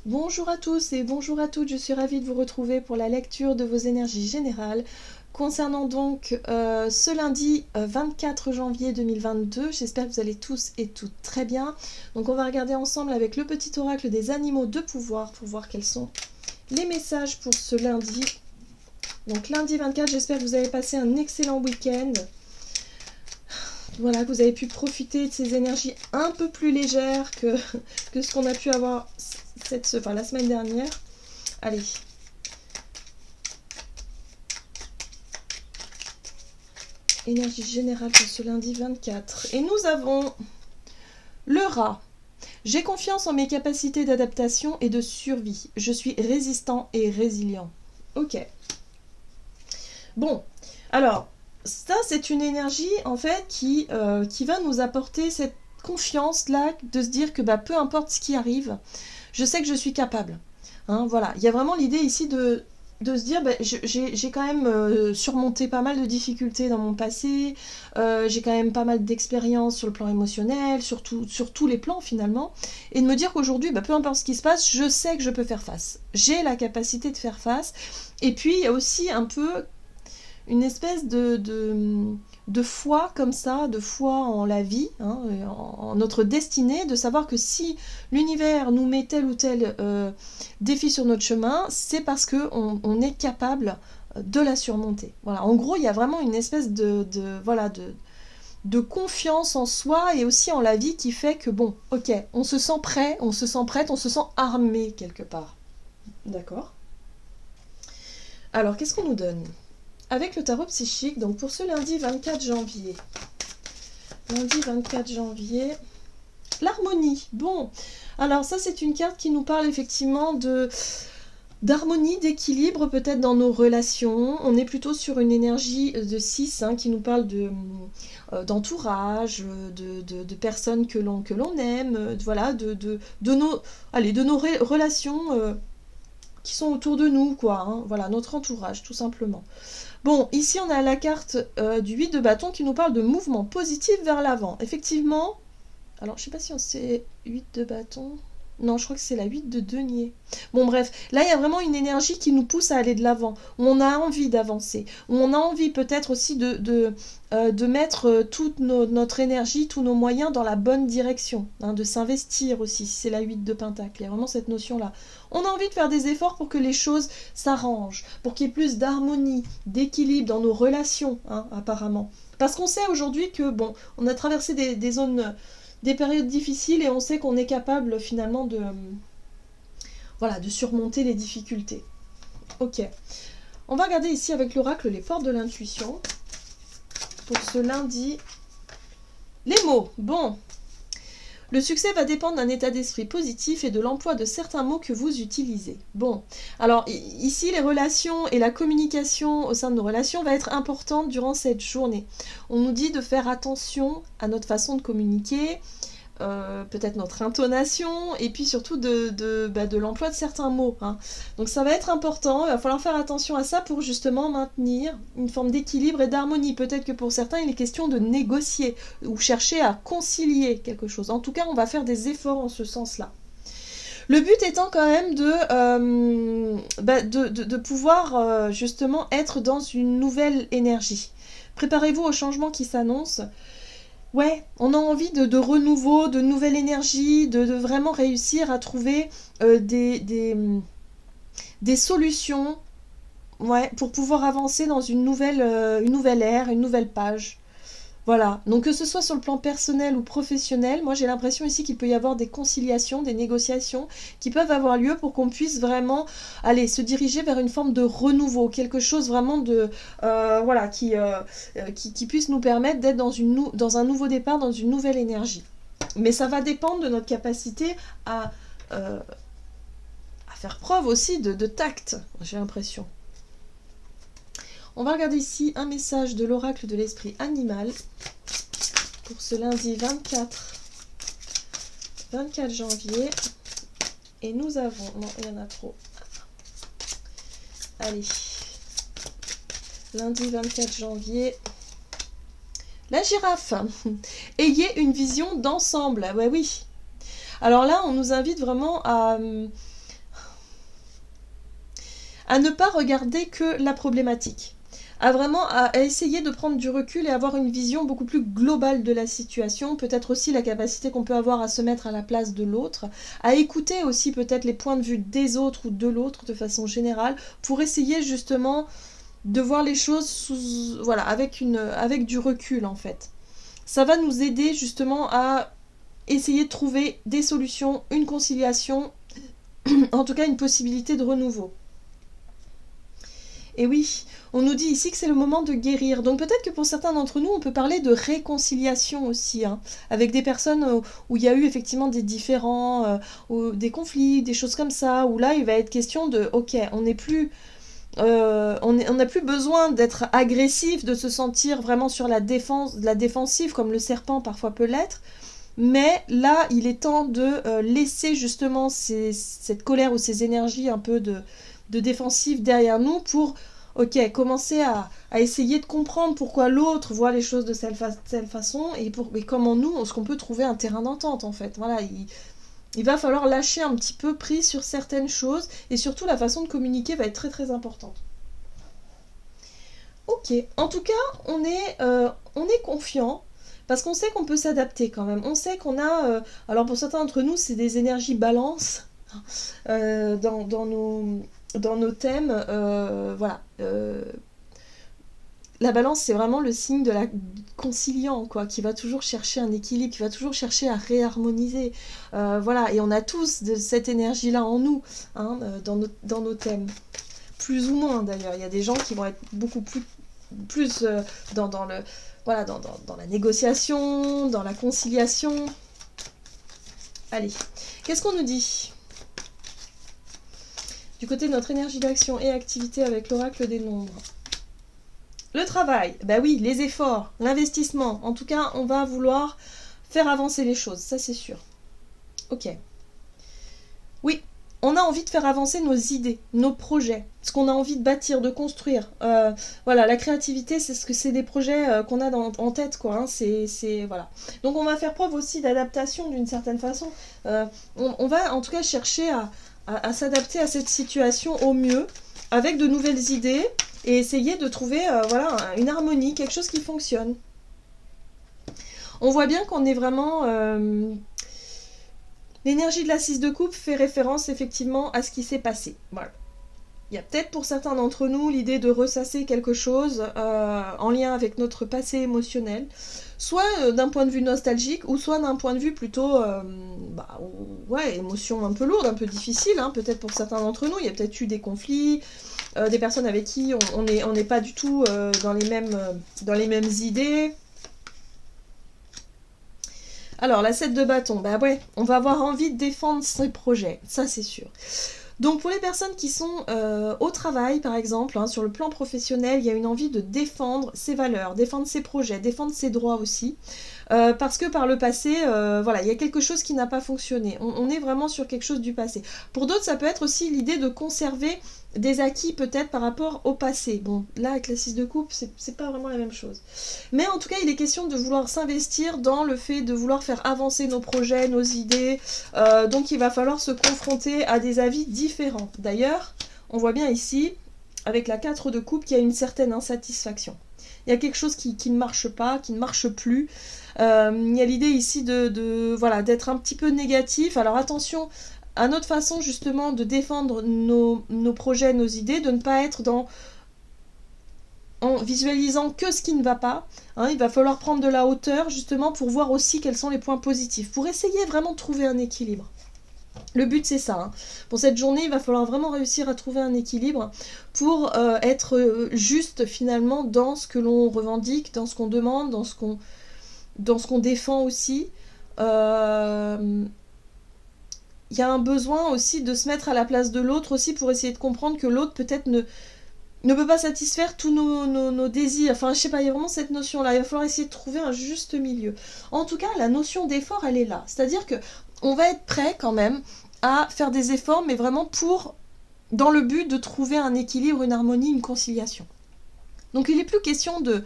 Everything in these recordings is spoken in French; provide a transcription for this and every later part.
Bonjour à tous et bonjour à toutes, je suis ravie de vous retrouver pour la lecture de vos énergies générales concernant donc ce lundi 24 janvier 2022. J'espère que vous allez tous et toutes très bien. Donc on va regarder ensemble avec le petit oracle des animaux de pouvoir pour voir quels sont les messages pour ce lundi. Donc lundi 24, j'espère que vous avez passé un excellent week-end. Voilà, que vous avez pu profiter de ces énergies un peu plus légères que ce qu'on a pu avoir la semaine dernière. Allez. Énergie générale pour ce lundi 24. Et nous avons le rat. J'ai confiance en mes capacités d'adaptation et de survie. Je suis résistant et résilient. Ok. Bon, alors, ça c'est une énergie en fait qui va nous apporter cette confiance là de se dire que peu importe ce qui arrive, je sais que je suis capable. Hein, voilà, il y a vraiment l'idée ici de se dire j'ai quand même surmonté pas mal de difficultés dans mon passé, j'ai quand même pas mal d'expérience sur le plan émotionnel, sur tous les plans finalement, et de me dire qu'aujourd'hui, peu importe ce qui se passe, je sais que je peux faire face. J'ai la capacité de faire face. Et puis il y a aussi un peu une espèce de foi comme ça, de foi en la vie, hein, en notre destinée, de savoir que si l'univers nous met tel ou tel défi sur notre chemin, c'est parce qu'on est capable de la surmonter. Voilà. En gros, il y a vraiment une espèce de confiance en soi et aussi en la vie qui fait que, bon, ok, on se sent prêt, on se sent prête, on se sent armé quelque part. D'accord. Alors, qu'est-ce qu'on nous donne avec le tarot psychique, donc pour ce lundi 24 janvier. Lundi 24 janvier, l'harmonie. Bon, alors ça c'est une carte qui nous parle effectivement d'harmonie, d'équilibre peut-être dans nos relations. On est plutôt sur une énergie de 6 qui nous parle d'entourage, de personnes que l'on aime, voilà, de nos relations qui sont autour de nous, quoi. Hein, voilà, notre entourage, tout simplement. Bon, ici on a la carte du 8 de bâton qui nous parle de mouvement positif vers l'avant. Effectivement, alors je sais pas si c'est 8 de bâton. Non, je crois que c'est la 8 de denier. Bon bref, là il y a vraiment une énergie qui nous pousse à aller de l'avant, où on a envie d'avancer, où on a envie peut-être aussi de mettre toute notre énergie, tous nos moyens dans la bonne direction, hein, de s'investir aussi, si c'est la 8 de pentacle. Il y a vraiment cette notion-là. On a envie de faire des efforts pour que les choses s'arrangent, pour qu'il y ait plus d'harmonie, d'équilibre dans nos relations, hein, apparemment. Parce qu'on sait aujourd'hui que, bon, on a traversé des zones, des périodes difficiles et on sait qu'on est capable finalement de surmonter les difficultés. Ok. On va regarder ici avec l'oracle les portes de l'intuition. Pour ce lundi, les mots. Bon. Le succès va dépendre d'un état d'esprit positif et de l'emploi de certains mots que vous utilisez. Bon, alors ici les relations et la communication au sein de nos relations va être importante durant cette journée. On nous dit de faire attention à notre façon de communiquer, peut-être notre intonation, et puis surtout de l'emploi de certains mots. Hein. Donc ça va être important, il va falloir faire attention à ça pour justement maintenir une forme d'équilibre et d'harmonie. Peut-être que pour certains, il est question de négocier ou chercher à concilier quelque chose. En tout cas, on va faire des efforts en ce sens-là. Le but étant quand même de pouvoir justement être dans une nouvelle énergie. Préparez-vous au changement qui s'annonce. Ouais, on a envie de renouveau, de nouvelle énergie, de vraiment réussir à trouver des solutions, ouais, pour pouvoir avancer dans une nouvelle ère, une nouvelle page. Voilà, donc que ce soit sur le plan personnel ou professionnel, moi j'ai l'impression ici qu'il peut y avoir des conciliations, des négociations qui peuvent avoir lieu pour qu'on puisse vraiment aller se diriger vers une forme de renouveau, quelque chose vraiment qui puisse nous permettre d'être dans un nouveau départ, dans une nouvelle énergie. Mais ça va dépendre de notre capacité à faire preuve aussi de tact, j'ai l'impression. On va regarder ici un message de l'oracle de l'esprit animal pour ce lundi 24 janvier. Et nous avons... Non, il y en a trop. Allez. Lundi 24 janvier. La girafe. Ayez une vision d'ensemble. Ouais, oui. Alors là, on nous invite vraiment à ne pas regarder que la problématique, à essayer de prendre du recul et avoir une vision beaucoup plus globale de la situation, peut-être aussi la capacité qu'on peut avoir à se mettre à la place de l'autre, à écouter aussi peut-être les points de vue des autres ou de l'autre de façon générale, pour essayer justement de voir les choses voilà, avec du recul en fait. Ça va nous aider justement à essayer de trouver des solutions, une conciliation, en tout cas une possibilité de renouveau. Et oui, on nous dit ici que c'est le moment de guérir. Donc peut-être que pour certains d'entre nous, on peut parler de réconciliation aussi, hein, avec des personnes où il y a eu effectivement des différends, des conflits, des choses comme ça, où là il va être question de, ok, on n'est plus... on n'a plus besoin d'être agressif, de se sentir vraiment sur la défensive, comme le serpent parfois peut l'être. Mais là, il est temps de laisser justement cette colère ou ces énergies un peu de défensive derrière nous pour commencer à essayer de comprendre pourquoi l'autre voit les choses de telle façon et comment nous, est-ce qu'on peut trouver un terrain d'entente en fait. Voilà, il va falloir lâcher un petit peu prise sur certaines choses et surtout la façon de communiquer va être très très importante. Ok, en tout cas, on est confiant. Parce qu'on sait qu'on peut s'adapter quand même. On sait qu'on a... alors pour certains d'entre nous, c'est des énergies balance dans nos thèmes. Voilà. La balance, c'est vraiment le signe de la conciliant, quoi, qui va toujours chercher un équilibre, qui va toujours chercher à réharmoniser. Voilà, et on a tous de cette énergie-là en nous, hein, dans nos thèmes. Plus ou moins d'ailleurs. Il y a des gens qui vont être beaucoup plus dans le... Voilà, dans la négociation, dans la conciliation. Allez, qu'est-ce qu'on nous dit ? Du côté de notre énergie d'action et activité avec l'oracle des nombres. Le travail, bah oui, les efforts, l'investissement. En tout cas, on va vouloir faire avancer les choses, ça c'est sûr. Ok. Oui, on a envie de faire avancer nos idées, nos projets, ce qu'on a envie de bâtir, de construire. Voilà, la créativité, c'est des projets qu'on a en tête, quoi. Hein, voilà. Donc on va faire preuve aussi d'adaptation d'une certaine façon. On va en tout cas chercher à s'adapter à cette situation au mieux, avec de nouvelles idées, et essayer de trouver voilà, une harmonie, quelque chose qui fonctionne. On voit bien qu'on est vraiment... L'énergie de la 6 de coupe fait référence effectivement à ce qui s'est passé. Voilà. Il y a peut-être pour certains d'entre nous l'idée de ressasser quelque chose en lien avec notre passé émotionnel, soit d'un point de vue nostalgique, ou soit d'un point de vue plutôt, émotion un peu lourde, un peu difficile, hein, peut-être pour certains d'entre nous. Il y a peut-être eu des conflits, des personnes avec qui on n'est pas du tout dans les mêmes idées. Alors, la 7 de bâton, bah ouais, on va avoir envie de défendre ses projets, ça c'est sûr. Donc pour les personnes qui sont au travail, par exemple, hein, sur le plan professionnel, il y a une envie de défendre ses valeurs, défendre ses projets, défendre ses droits aussi. Parce que par le passé, voilà, il y a quelque chose qui n'a pas fonctionné. On est vraiment sur quelque chose du passé. Pour d'autres, ça peut être aussi l'idée de conserver des acquis peut-être par rapport au passé. Bon, là, avec la 6 de coupe, c'est pas vraiment la même chose. Mais en tout cas, il est question de vouloir s'investir dans le fait de vouloir faire avancer nos projets, nos idées. Donc, il va falloir se confronter à des avis différents. D'ailleurs, on voit bien ici, avec la 4 de coupe, qu'il y a une certaine insatisfaction. Il y a quelque chose qui ne marche pas, qui ne marche plus. Il y a l'idée ici voilà, d'être un petit peu négatif. Alors attention à notre façon justement de défendre nos projets, nos idées, de ne pas être en visualisant que ce qui ne va pas. Hein, il va falloir prendre de la hauteur justement pour voir aussi quels sont les points positifs, pour essayer vraiment de trouver un équilibre. Le but c'est ça. Hein. Pour cette journée, il va falloir vraiment réussir à trouver un équilibre pour être juste finalement dans ce que l'on revendique, dans ce qu'on demande, dans ce qu'on défend aussi. Il y a un besoin aussi de se mettre à la place de l'autre aussi pour essayer de comprendre que l'autre peut-être ne peut pas satisfaire tous nos désirs. Enfin, je sais pas, il y a vraiment cette notion-là. Il va falloir essayer de trouver un juste milieu. En tout cas, la notion d'effort, elle est là. C'est-à-dire que on va être prêt quand même à faire des efforts, mais vraiment dans le but de trouver un équilibre, une harmonie, une conciliation. Donc il n'est plus question de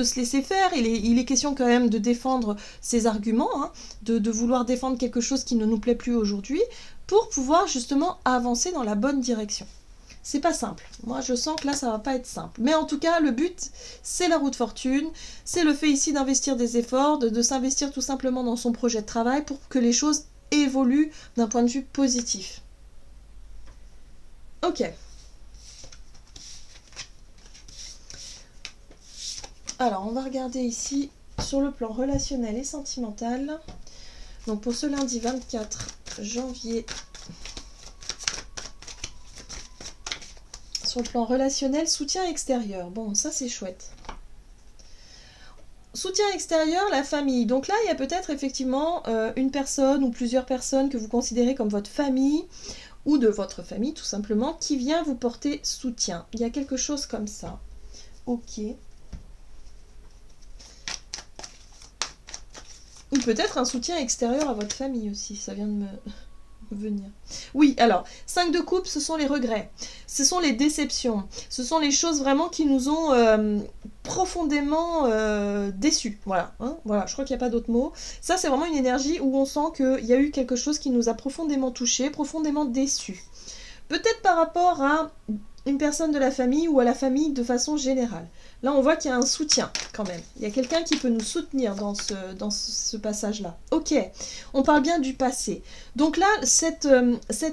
se laisser faire, il est question quand même de défendre ses arguments, hein, de vouloir défendre quelque chose qui ne nous plaît plus aujourd'hui, pour pouvoir justement avancer dans la bonne direction. c'est pas simple. Moi, je sens que là, ça va pas être simple. Mais en tout cas, le but, c'est la roue de fortune. C'est le fait ici d'investir des efforts, de s'investir tout simplement dans son projet de travail pour que les choses évoluent d'un point de vue positif. Ok. Alors, on va regarder ici sur le plan relationnel et sentimental. Donc, pour ce lundi 24 janvier, sur le plan relationnel, soutien extérieur. Bon, ça, c'est chouette. Soutien extérieur, la famille. Donc là, il y a peut-être effectivement une personne ou plusieurs personnes que vous considérez comme votre famille ou de votre famille, tout simplement, qui vient vous porter soutien. Il y a quelque chose comme ça. Ok. Ou peut-être un soutien extérieur à votre famille aussi, ça vient de me venir. Oui, alors, 5 de coupe, ce sont les regrets, ce sont les déceptions, ce sont les choses vraiment qui nous ont profondément déçus. Voilà, hein, voilà, je crois qu'il n'y a pas d'autre mot. Ça, c'est vraiment une énergie où on sent qu'il y a eu quelque chose qui nous a profondément touchés, profondément déçus. Peut-être par rapport à une personne de la famille ou à la famille de façon générale. Là, on voit qu'il y a un soutien quand même. Il y a quelqu'un qui peut nous soutenir dans ce passage-là. Ok, on parle bien du passé. Donc là, cette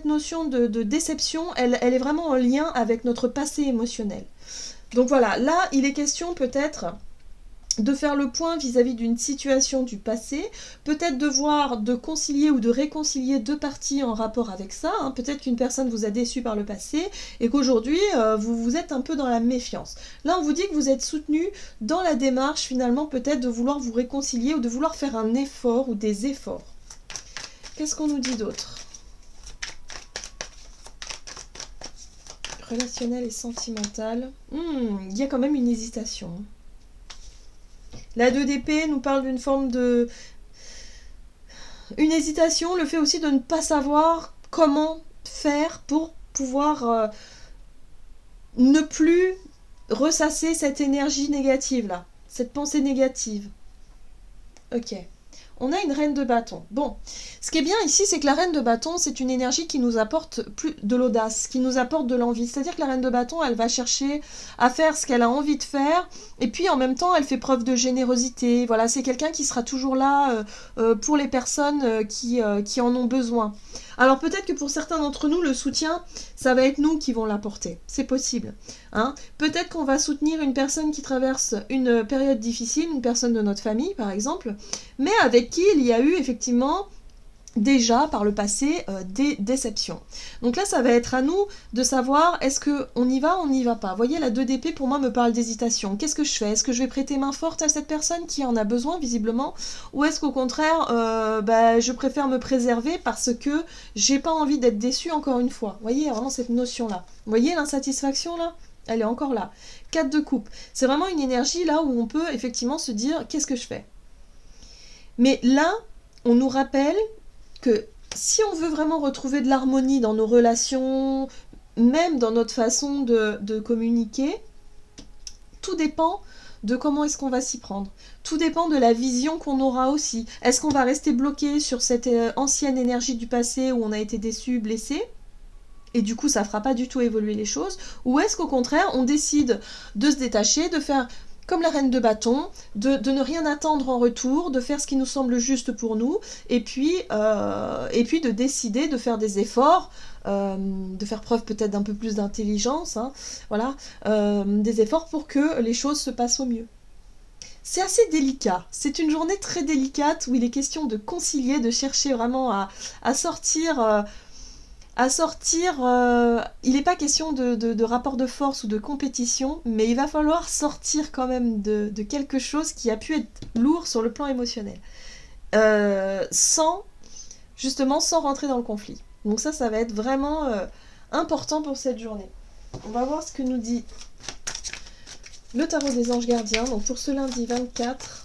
notion de déception, elle est vraiment en lien avec notre passé émotionnel. Donc voilà, là, il est question peut-être de faire le point vis-à-vis d'une situation du passé, peut-être de concilier ou de réconcilier deux parties en rapport avec ça, hein. Peut-être qu'une personne vous a déçu par le passé et qu'aujourd'hui vous êtes un peu dans la méfiance. Là on vous dit que vous êtes soutenu dans la démarche finalement peut-être de vouloir vous réconcilier ou de vouloir faire un effort ou des efforts. Qu'est-ce qu'on nous dit d'autre? Relationnel et sentimental. Il y a quand même une hésitation. La 2 d'épée nous parle d'une forme de... Une hésitation, le fait aussi de ne pas savoir comment faire pour pouvoir ne plus ressasser cette énergie négative là, cette pensée négative. Ok. On a une reine de bâton. Bon, ce qui est bien ici, c'est que la reine de bâton, c'est une énergie qui nous apporte plus de l'audace, qui nous apporte de l'envie. C'est-à-dire que la reine de bâton, elle va chercher à faire ce qu'elle a envie de faire, et puis en même temps, elle fait preuve de générosité. Voilà, c'est quelqu'un qui sera toujours là pour les personnes qui en ont besoin. Alors peut-être que pour certains d'entre nous, le soutien, ça va être nous qui vont l'apporter. C'est possible. Hein. Peut-être qu'on va soutenir une personne qui traverse une période difficile, une personne de notre famille par exemple, mais avec qui il y a eu effectivement déjà par le passé des déceptions. Donc là ça va être à nous de savoir est-ce qu'on y va ou on n'y va pas. Vous voyez la 2 d'épée pour moi me parle d'hésitation. Qu'est-ce que je fais? Est-ce que je vais prêter main forte à cette personne qui en a besoin visiblement, ou est-ce qu'au contraire je préfère me préserver parce que j'ai pas envie d'être déçue encore une fois. Vous voyez vraiment cette notion là. Vous voyez l'insatisfaction là? Elle est encore là. 4 de coupe. C'est vraiment une énergie là où on peut effectivement se dire qu'est-ce que je fais? Mais là on nous rappelle que si on veut vraiment retrouver de l'harmonie dans nos relations, même dans notre façon de communiquer, tout dépend de comment est-ce qu'on va s'y prendre. Tout dépend de la vision qu'on aura aussi. Est-ce qu'on va rester bloqué sur cette ancienne énergie du passé où on a été déçu, blessé ? Et du coup, ça ne fera pas du tout évoluer les choses. Ou est-ce qu'au contraire, on décide de se détacher, de faire comme la reine de bâton, de ne rien attendre en retour, de faire ce qui nous semble juste pour nous, et puis de décider de faire des efforts, de faire preuve peut-être d'un peu plus d'intelligence, hein, voilà, des efforts pour que les choses se passent au mieux. C'est assez délicat, c'est une journée très délicate où il est question de concilier, de chercher vraiment à sortir... il n'est pas question de rapport de force ou de compétition, mais il va falloir sortir quand même de quelque chose qui a pu être lourd sur le plan émotionnel, sans rentrer dans le conflit. Donc ça va être vraiment important pour cette journée. On va voir ce que nous dit le tarot des anges gardiens, donc pour ce lundi 24.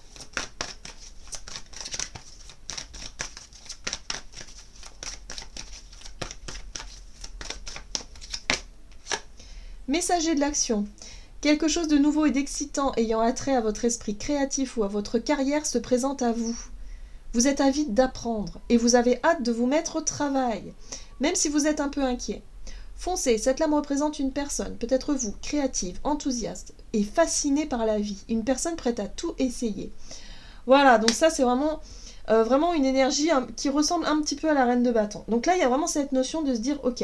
Messager de l'action. Quelque chose de nouveau et d'excitant ayant attrait à votre esprit créatif ou à votre carrière se présente à vous. Vous êtes avide d'apprendre et vous avez hâte de vous mettre au travail, même si vous êtes un peu inquiet. Foncez, cette lame représente une personne, peut-être vous, créative, enthousiaste et fascinée par la vie. Une personne prête à tout essayer. Voilà, donc ça c'est vraiment une énergie qui ressemble un petit peu à la reine de bâton. Donc là, il y a vraiment cette notion de se dire, ok,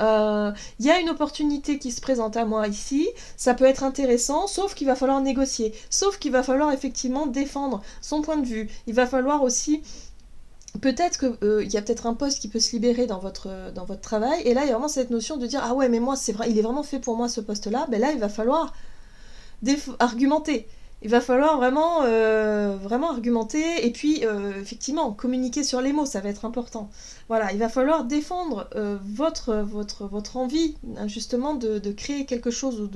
il y a une opportunité qui se présente à moi ici, ça peut être intéressant, sauf qu'il va falloir négocier, sauf qu'il va falloir effectivement défendre son point de vue. Il va falloir aussi... Peut-être qu'il y a peut-être un poste qui peut se libérer dans votre travail, et là il y a vraiment cette notion de dire ah ouais mais moi c'est vrai, il est vraiment fait pour moi ce poste-là, ben là il va falloir argumenter. Il va falloir vraiment argumenter et puis effectivement communiquer sur les mots, ça va être important. Voilà, il va falloir défendre votre envie justement de créer quelque chose ou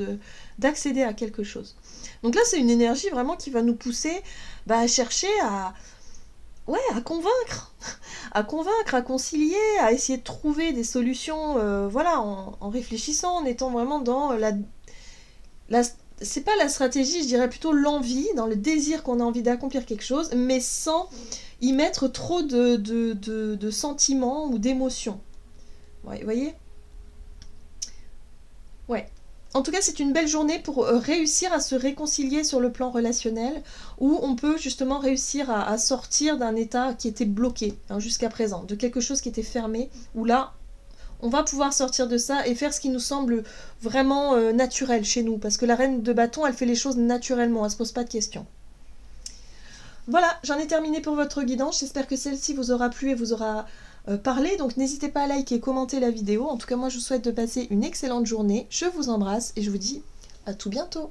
d'accéder à quelque chose. Donc là c'est une énergie vraiment qui va nous pousser à chercher à convaincre, à concilier, à essayer de trouver des solutions, en réfléchissant, en étant vraiment dans c'est pas la stratégie, je dirais plutôt l'envie, dans le désir qu'on a envie d'accomplir quelque chose, mais sans y mettre trop de sentiments ou d'émotions. Ouais, vous voyez ? Ouais. En tout cas, c'est une belle journée pour réussir à se réconcilier sur le plan relationnel, où on peut justement réussir à sortir d'un état qui était bloqué jusqu'à présent, de quelque chose qui était fermé, où là, on va pouvoir sortir de ça et faire ce qui nous semble vraiment naturel chez nous, parce que la reine de bâton, elle fait les choses naturellement, elle se pose pas de questions. Voilà, j'en ai terminé pour votre guidance, j'espère que celle-ci vous aura plu et vous aura parlé, donc n'hésitez pas à liker et commenter la vidéo. En tout cas, moi je vous souhaite de passer une excellente journée, je vous embrasse et je vous dis à tout bientôt.